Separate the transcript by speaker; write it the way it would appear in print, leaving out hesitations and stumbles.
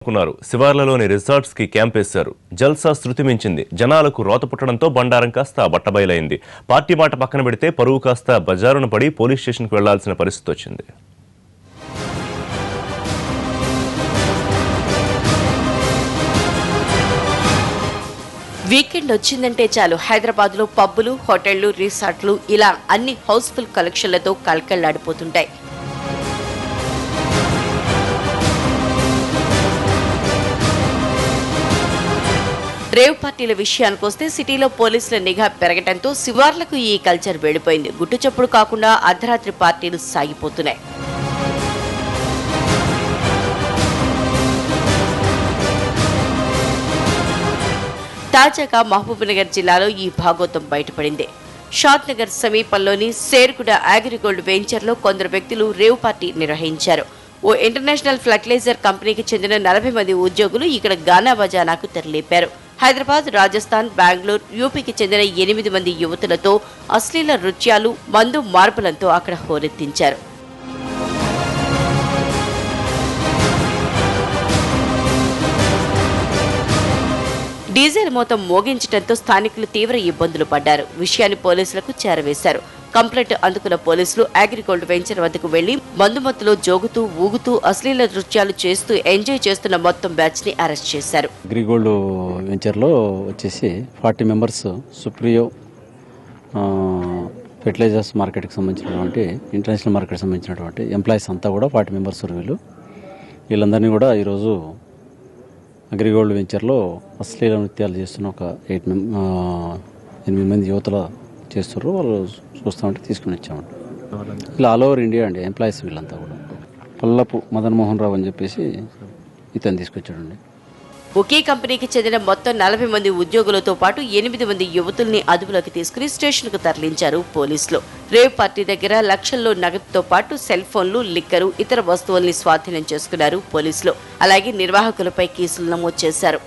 Speaker 1: శివార్లలోని resorts కి క్యాంపేశారు. జల్సా శృతి మించింది. జనాలకు రోత పుట్టడంతో బండారం కాస్త బట్టబయలైంది. పార్టీ మాట పక్కన పెడితే పరువు కాస్త బజారున పడి పోలీస్ స్టేషన్కు వెళ్లాల్సిన పరిస్థితి వచ్చింది.
Speaker 2: వీకెండ్ వచ్చిందంటే చాలు హైదరాబాద్లో పబ్బులు, హోటళ్లు, రిసార్ట్లు ఇలా అన్ని హౌస్ఫుల్ కలెక్షన్లతో కలకళ్లాడిపోతుంటాయి. రేవ్ పార్టీల విషయానికొస్తే సిటీలో పోలీసుల నిఘా పెరగడంతో శివార్లకు ఈ కల్చర్ వెళ్లిపోయింది. గుట్టుచప్పుడు కాకుండా అర్ధరాత్రి పార్టీలు సాగిపోతున్నాయి. తాజాగా మహబూబ్నగర్ జిల్లాలో ఈ భాగోతం బయటపడింది. షాద్నగర్ సమీపంలోని శేర్గుడ అగ్రిగోల్డ్ వెంచర్లో కొందరు వ్యక్తులు రేవ్ పార్టీ నిర్వహించారు. ఓ ఇంటర్నేషనల్ ఫర్టిలైజర్ కంపెనీకి చెందిన 40 మంది ఉద్యోగులు ఇక్కడ గానా బజానాకు తెరలేపారు. హైదరాబాద్, రాజస్థాన్, బెంగళూరు, యూపీకి చెందిన 8 మంది యువతులతో అశ్లీల నృత్యాలు, మందు మార్పులంతో అక్కడ హోరెత్తించారు. డీజిల్ మోతం మోగించడంతో స్థానికులు తీవ్ర ఇబ్బందులు పడ్డారు. విషయాన్ని పోలీసులకు చేరవేశారు. కంప్లైంట్ అందుకున్న పోలీసులు అగ్రిగోల్డ్ వెంచర్ వద్దకు వెళ్లి మందుమత్తులో జోగుతూ, ఊగుతూ, అశ్లీల నృత్యాలు చేస్తూ ఎంజాయ్ చేస్తున్న మొత్తం బ్యాచ్ ని అరెస్ట్ చేశారు.
Speaker 3: అగ్రిగోల్డ్ వెంచర్లో వచ్చేసి 40 మెంబర్స్ సుప్రియో ఫెర్టిలైజర్స్ మార్కెట్కి సంబంధించినటువంటి ఇంటర్నేషనల్ మార్కెట్కి సంబంధించినటువంటి ఎంప్లాయీస్ అంతా కూడా 40 మెంబర్స్ వీళ్ళందరినీ కూడా ఈరోజు అగ్రిగోల్డ్ వెంచర్లో అశ్లీల నృత్యాలు చేస్తున్న ఒక 8 మంది యువతలు చేస్తున్నారు. వాళ్ళు చూస్తామంటే తీసుకుని వచ్చామండి. ఇలా ఆల్ ఓవర్ ఇండియా అండి ఎంప్లాయీస్ వీళ్ళంతా కూడా. పల్లపు మదన్ మోహన్ రావు అని చెప్పేసి ఇతను తీసుకొచ్చాడండి.
Speaker 2: ఒకే కంపెనీకి చెందిన మొత్తం 40 మంది ఉద్యోగులతో పాటు 8 మంది యువతుల్ని అదుపులోకి తీసుకుని స్టేషన్కు తరలించారు పోలీసులు. రేవ్ పార్టీ దగ్గర లక్షల్లో నగదుతో పాటు సెల్ ఫోన్లు, లిక్కరు, ఇతర వస్తువుల్ని స్వాధీనం చేసుకున్నారు పోలీసులు. అలాగే నిర్వాహకులపై కేసులు నమోదు చేశారు.